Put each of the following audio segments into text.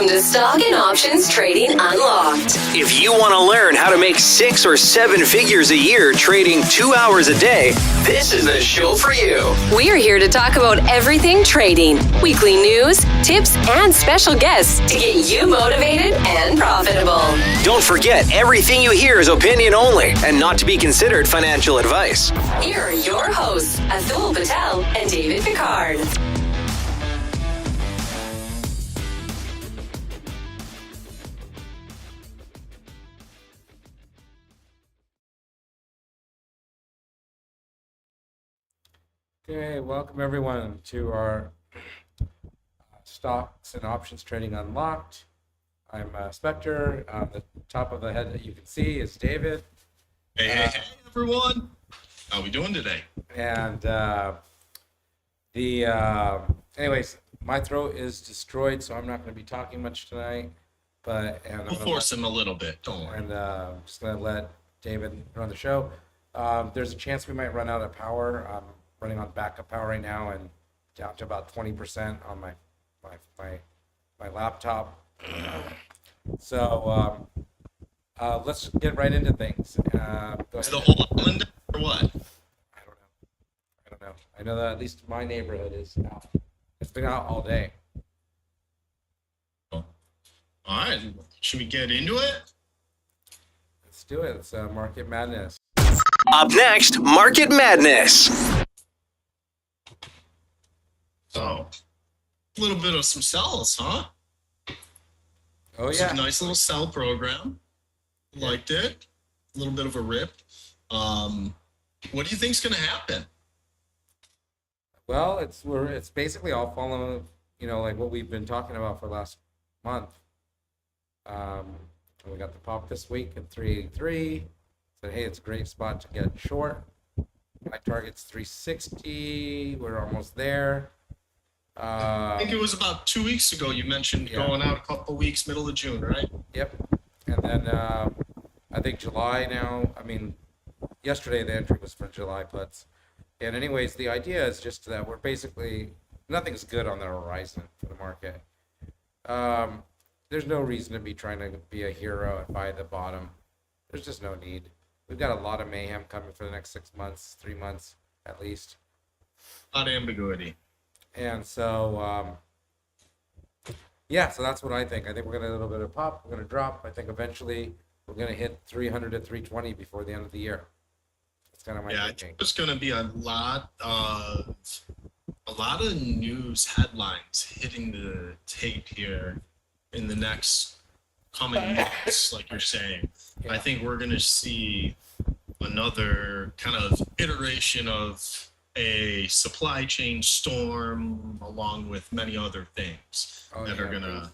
Welcome to Stock and Options Trading Unlocked. If you want to learn how to make 6 or 7 figures a year trading 2 hours a day, this is the show for you. We're here to talk about everything trading, weekly news, tips, and special guests to get you motivated and profitable. Don't forget, everything you hear is opinion only and not to be considered financial advice. Here are your hosts, Atul Patel and David Picard. Okay, welcome everyone to our Stocks and Options Trading Unlocked. I'm Spectre. The top of the head that you can see is David. Hey everyone. How we doing today? And anyways, my throat is destroyed, so I'm not going to be talking much tonight. We'll force him a little bit. Don't worry. And I'm just going to let David run the show. There's a chance we might run out of power. I'm running on backup power right now and down to about 20% on my laptop. So let's get right into things. Is the whole island or what? I don't know. I know that at least my neighborhood is out. It's been out all day. All right. Should we get into it? Let's do it. It's Market Madness. Up next, Market Madness. So, a little bit of some sells, huh? Oh, It's yeah. a nice little sell program. Liked it. A little bit of a rip. What do you think's going to happen? Well, it's basically all following, like what we've been talking about for the last month. We got the pop this week at 383. Said, hey, it's a great spot to get short. My target's 360. We're almost there. I think it was about 2 weeks ago you mentioned going out a couple weeks, middle of June, right? Yep. And then I think July now. I mean, yesterday the entry was for July puts. And anyways, the idea is just that we're basically, nothing's good on the horizon for the market. There's no reason to be trying to be a hero and buy the bottom. There's just no need. We've got a lot of mayhem coming for the next 6 months, 3 months at least. A lot of ambiguity. And so, so that's what I think. I think we're going to a little bit of pop. We're going to drop. I think eventually we're going to hit 300 to 320 before the end of the year. That's kind of my I thinking. think there's going to be a lot of news headlines hitting the tape here in the next coming months, like you're saying. Yeah. I think we're going to see another kind of iteration of a supply chain storm along with many other things that are going to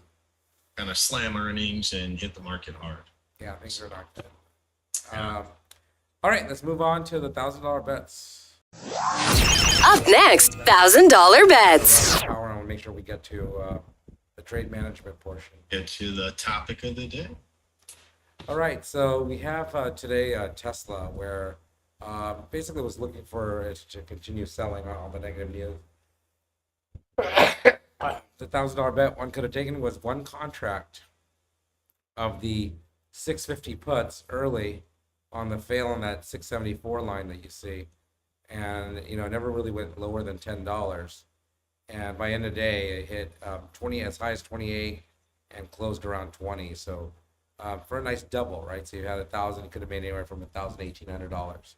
kind of slam earnings and hit the market hard. Yeah, things are not good. All right, let's move on to the $1,000 bets. Up next, $1,000 bets. I want to make sure we get to the trade management portion. Get to the topic of the day. All right, so we have today Tesla, where basically was looking for it to continue selling on all the negative news. The $1,000 bet one could have taken was one contract of the 650 puts early on the fail on that 674 line that you see, and it never really went lower than $10. And by end of day, it hit 20 as high as 28 and closed around 20. So for a nice double, right? So you had 1,000, you could have made anywhere from $1,000 to $1,800.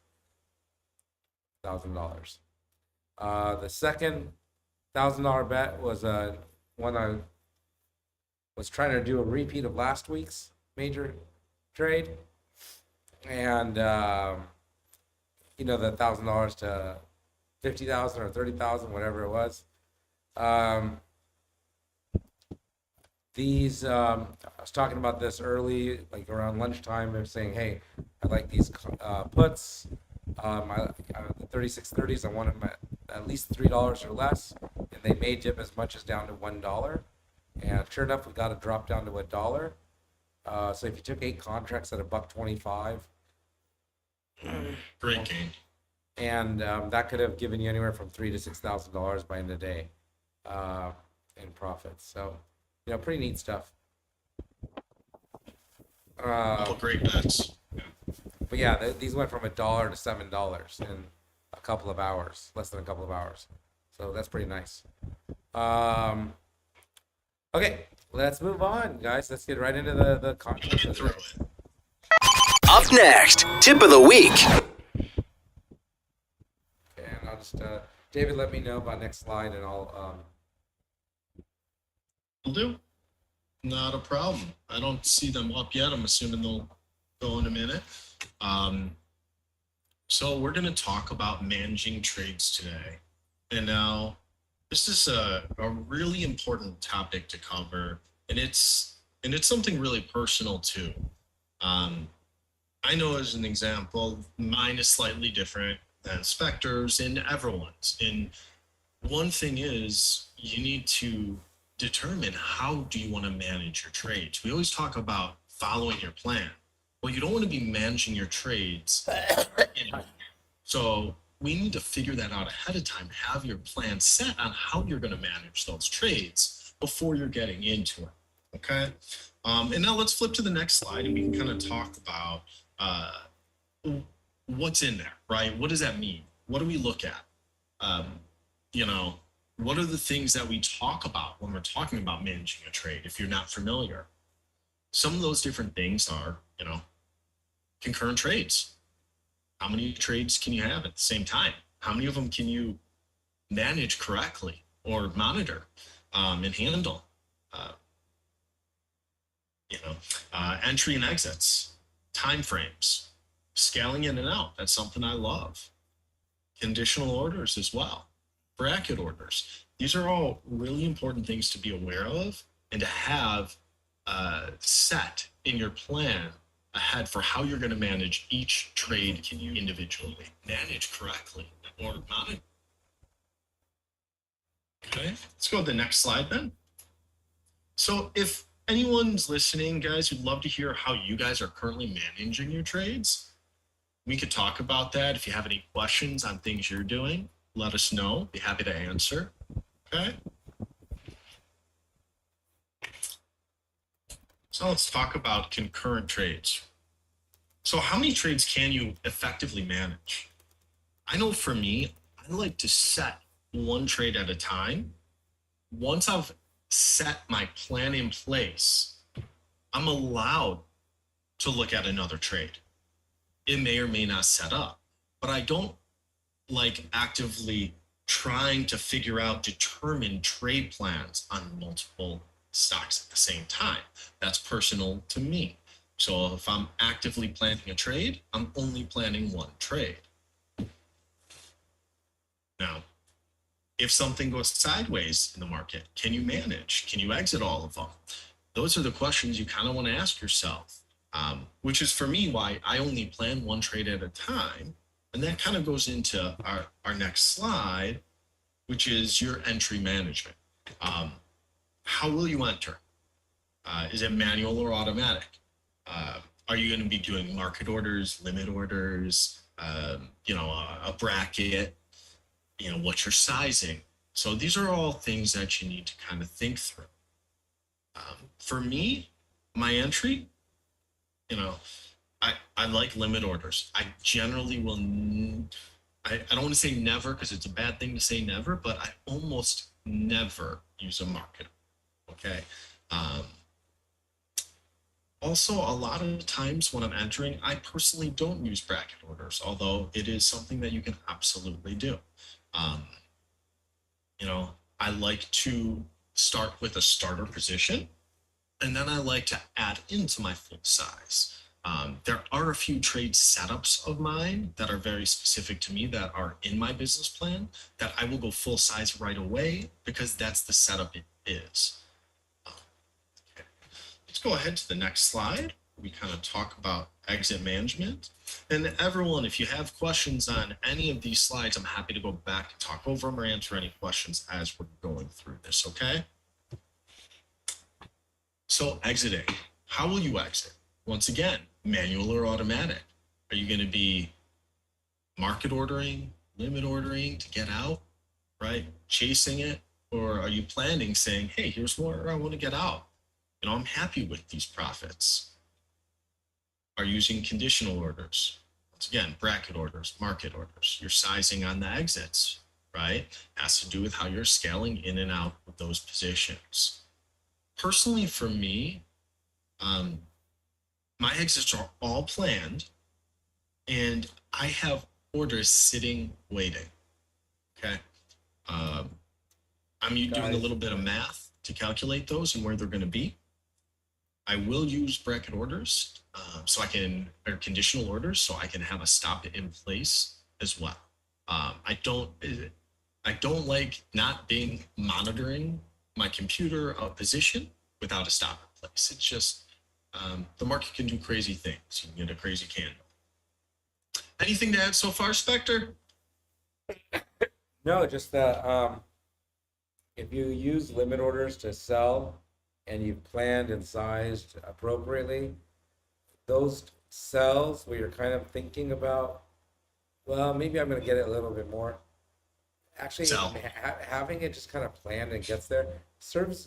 $1,000. The second $1,000 bet was one I was trying to do a repeat of last week's major trade, and the $1,000 to 50,000 or 30,000, whatever it was. I was talking about this early, like around lunchtime. They're saying, hey, I like these puts. The 3630s, I want them at least $3 or less, and they may dip as much as down to $1. And sure enough, we got a drop down to $1. So if you took 8 contracts at $1.25, Great gain. And that could have given you anywhere from $3,000 to $6,000 by end of the day in profits. So, pretty neat stuff. Couple great bets. Yeah. But yeah, these went from $1 to $7 in a couple of hours, less than a couple of hours. So that's pretty nice. Okay, let's move on, guys. Let's get right into the content of the day. Up next, tip of the week. Okay, and I'll just David, let me know about next slide, and I'll Will do. Not a problem. I don't see them up yet. I'm assuming they'll go in a minute. So we're going to talk about managing trades today. And now this is a really important topic to cover, and it's something really personal too. I know, as an example, mine is slightly different than Spectre's and everyone's. And one thing is, you need to determine how do you want to manage your trades. We always talk about following your plan. Well, you don't want to be managing your trades anymore. So we need to figure that out ahead of time. Have your plan set on how you're going to manage those trades before you're getting into it. Okay. And now let's flip to the next slide, and we can kind of talk about what's in there, right? What does that mean? What do we look at? What are the things that we talk about when we're talking about managing a trade if you're not familiar? Some of those different things are, concurrent trades. How many trades can you have at the same time? How many of them can you manage correctly or monitor and handle? Entry and exits, time frames, scaling in and out. That's something I love. Conditional orders as well. Bracket orders. These are all really important things to be aware of and to have set in your plan ahead for how you're going to manage each trade. Can you individually manage correctly or monitor? Okay, let's go to the next slide then. So if anyone's listening, guys, who'd love to hear how you guys are currently managing your trades, we could talk about that. If you have any questions on things you're doing, let us know. Be happy to answer. Okay. So let's talk about concurrent trades. So how many trades can you effectively manage? I know for me, I like to set one trade at a time. Once I've set my plan in place, I'm allowed to look at another trade. It may or may not set up, but I don't like actively trying to determine trade plans on multiple stocks at the same time. That's personal to me. So if I'm actively planning a trade, I'm only planning one trade. Now, if something goes sideways in the market, can you manage? Can you exit all of them? Those are the questions you kind of want to ask yourself, which is for me why I only plan one trade at a time. And that kind of goes into our next slide, which is your entry management. How will you enter? Is it manual or automatic? Are you going to be doing market orders, limit orders, a bracket? What's your sizing? So these are all things that you need to kind of think through. For me, my entry, I like limit orders. I generally will, I don't want to say never because it's a bad thing to say never, but I almost never use a market. Okay. Also, a lot of times when I'm entering, I personally don't use bracket orders, although it is something that you can absolutely do. I like to start with a starter position, and then I like to add into my full size. There are a few trade setups of mine that are very specific to me that are in my business plan that I will go full size right away because that's the setup it is. Okay. Let's go ahead to the next slide. We kind of talk about exit management. And everyone, if you have questions on any of these slides, I'm happy to go back and talk over them or answer any questions as we're going through this, okay? So exiting, how will you exit? Once again, manual or automatic? Are you going to be market ordering, limit ordering to get out, right? Chasing it? Or are you planning saying, hey, here's where I want to get out. I'm happy with these profits. are using conditional orders. Once again, bracket orders, market orders. Your sizing on the exits, right? Has to do with how you're scaling in and out of those positions. Personally, for me, my exits are all planned, and I have orders sitting, waiting. Okay. I'm doing a little bit of math to calculate those and where they're going to be. I will use bracket orders or conditional orders so I can have a stop in place as well. I don't like not being monitoring my computer position without a stop in place. It's just the market can do crazy things. You can get a crazy candle. Anything to add so far, Spectre? No, just that if you use limit orders to sell and you've planned and sized appropriately, those sells where you're kind of thinking about, well, maybe I'm going to get it a little bit more. Actually, having it just kind of planned and gets there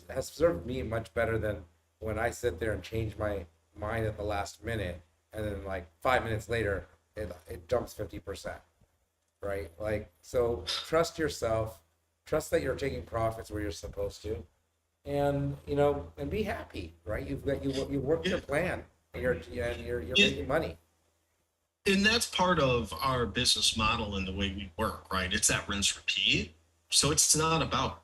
has served me much better than when I sit there and change my mind at the last minute, and then like 5 minutes later, it jumps 50%, right? Like, so trust yourself, trust that you're taking profits where you're supposed to, and and be happy, right? You worked your plan, and you're making money. And that's part of our business model and the way we work, right? It's that rinse repeat. So it's not about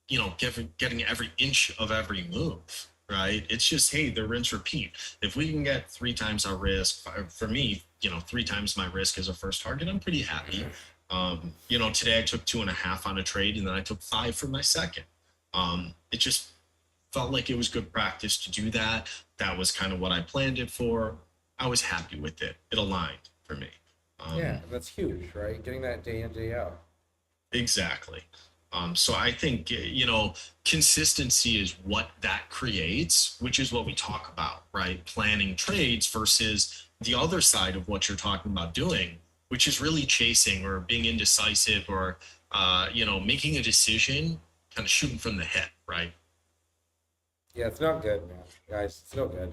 getting every inch of every move, right? It's just, hey, the rinse repeat. If we can get 3 times our risk, for me, 3 times my risk as a first target, I'm pretty happy. Today I took 2.5 on a trade, and then I took 5 for my second. It just felt like it was good practice to do that. That was kind of what I planned it for. I was happy with it. It aligned for me. Yeah, that's huge, right? Getting that day in, day out. Exactly. So I think, consistency is what that creates, which is what we talk about, right? Planning trades versus the other side of what you're talking about doing, which is really chasing or being indecisive or, making a decision, kind of shooting from the hip, right? Yeah, it's not good, man. Guys, it's no good.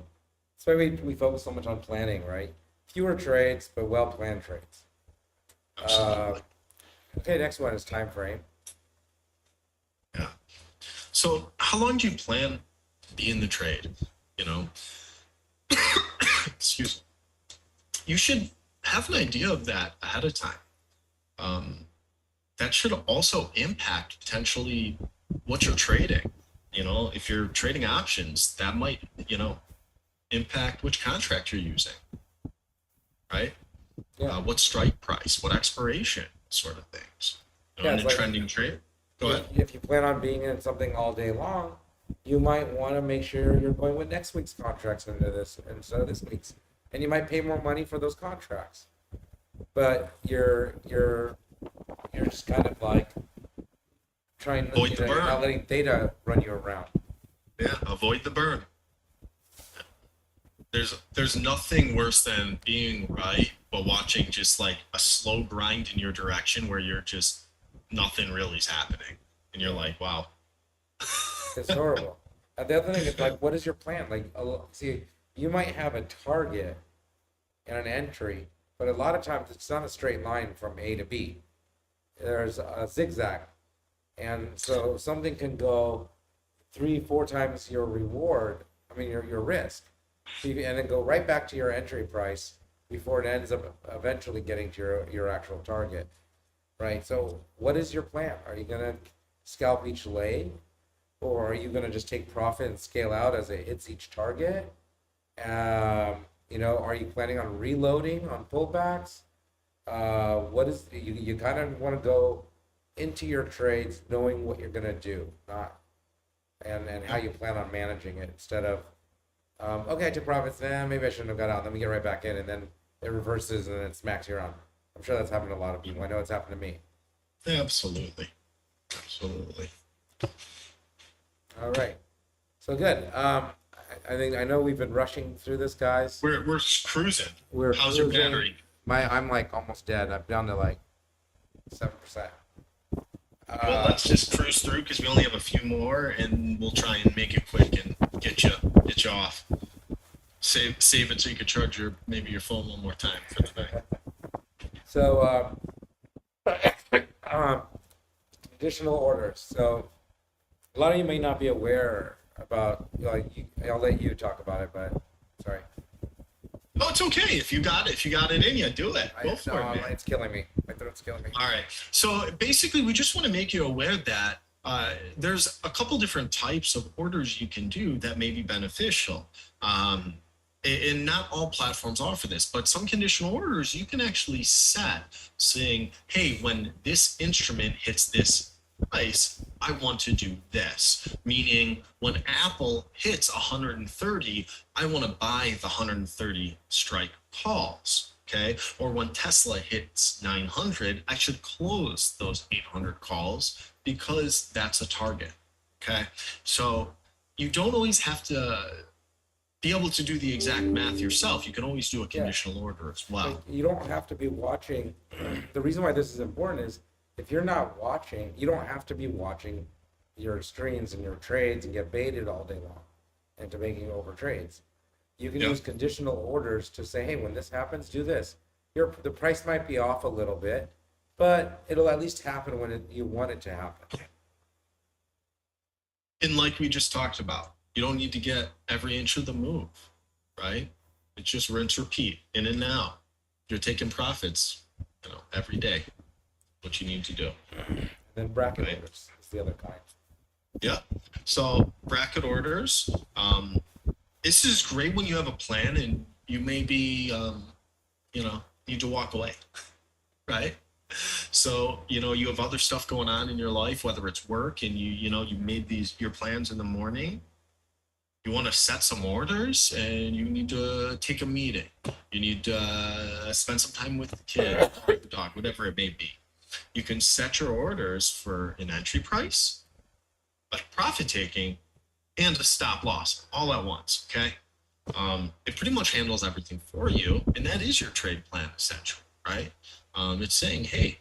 That's why we focus so much on planning, right? Fewer trades, but well-planned trades. Absolutely. Okay, next one is time frame. Yeah. So how long do you plan to be in the trade? Excuse me. You should have an idea of that ahead of time. That should also impact potentially what you're trading. If you're trading options, that might, impact which contract you're using, right? Yeah. What strike price, what expiration, sort of things. In a trending trade. Go ahead. If you plan on being in something all day long, you might want to make sure you're going with next week's contracts into this instead of this week's, and you might pay more money for those contracts. But you're just kind of like trying to not letting data run you around. Yeah, avoid the burn. There's nothing worse than being right but watching just like a slow grind in your direction where you're just nothing really is happening and you're like, wow. It's horrible. And the other thing is, like, what is your plan? Like, see, you might have a target and an entry, but a lot of times it's not a straight line from A to B. There's a zigzag, and so something can go 3-4 times your reward. I mean, your risk, and then go right back to your entry price before it ends up eventually getting to your actual target, right? So what is your plan? Are you gonna scalp each leg, or are you gonna just take profit and scale out as it hits each target? Are you planning on reloading on pullbacks? What is you kind of want to go into your trades knowing what you're gonna do, not and how you plan on managing it, instead of okay, I took profits, maybe I shouldn't have got out, let me get right back in, and then it reverses and it smacks you around. I'm sure that's happened to a lot of people. I know it's happened to me. Absolutely. All right, so good. I know we've been rushing through this, guys. We're cruising. How's your battery? I'm like almost dead. I'm down to like 7%. Well, let's just cruise through because we only have a few more, and we'll try and make it quick and get you off. Save it so you can charge maybe your phone one more time for the night. So, conditional orders. So, a lot of you may not be aware about, I'll let you talk about it, but sorry. Oh, it's okay. If you got it in you, do it. Go for it, man. It's killing me. My throat's killing me. All right. So basically, we just want to make you aware that there's a couple different types of orders you can do that may be beneficial. And not all platforms offer this, but some conditional orders you can actually set saying, hey, when this instrument hits this price, I want to do this. Meaning when Apple hits 130, I want to buy the 130 strike calls. Okay. Or when Tesla hits 900, I should close those 800 calls because that's a target. Okay. So you don't always have to be able to do the exact math yourself. You can always do a conditional order as well. You don't have to be watching. The reason why this is important is if you're not watching, you don't have to be watching your screens and your trades and get baited all day long into making over trades. You can use conditional orders to say, hey, when this happens, do this. The price might be off a little bit, but it'll at least happen when you want it to happen. And like we just talked about, you don't need to get every inch of the move, right? It's just rinse, repeat, in and out. You're taking profits, every day. What you need to do. And then bracket orders is the other kind. Yeah. So bracket orders. This is great when you have a plan and you maybe, need to walk away, right? So, you have other stuff going on in your life, whether it's work and you made your plans in the morning. You want to set some orders and you need to take a meeting. You need to spend some time with the kid, or the dog, whatever it may be. You can set your orders for an entry price, a profit taking, and a stop loss all at once. Okay. It pretty much handles everything for you. And that is your trade plan essentially, right? It's saying, hey,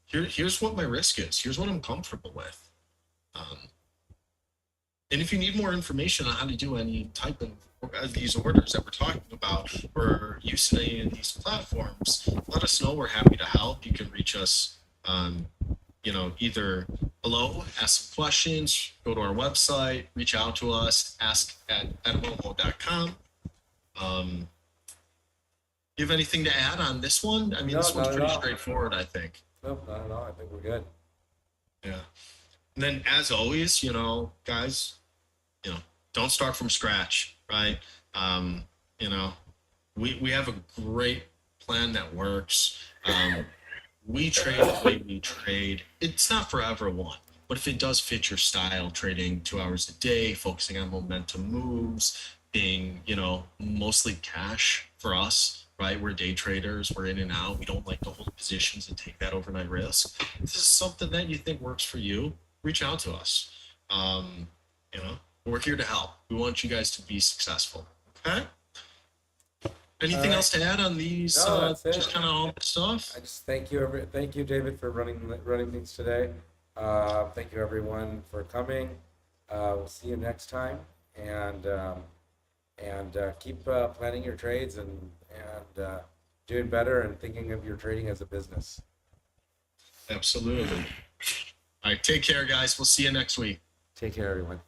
here's what my risk is. Here's what I'm comfortable with. And if you need more information on how to do any type of these orders that we're talking about or use in any of these platforms, let us know. We're happy to help. You can reach us, either below, ask some questions, go to our website, reach out to us, ask@momo.com. You have anything to add on this one? I mean, this one's pretty straightforward, I think. Nope, not at all. I think we're good. Yeah. And then, as always, guys, don't start from scratch, right? We have a great plan that works. We trade the way we trade. It's not for everyone, but if it does fit your style, trading 2 hours a day, focusing on momentum moves, being, mostly cash for us, right? We're day traders. We're in and out. We don't like to hold positions and take that overnight risk. If this is something that you think works for you, reach out to us. We're here to help. We want you guys to be successful. Okay? Anything else to add on these? No, that's it. Just kind of all the stuff. I just thank you, David, for running things today. Thank you, everyone, for coming. We'll see you next time, and keep planning your trades and doing better and thinking of your trading as a business. Absolutely. All right, take care, guys. We'll see you next week. Take care, everyone.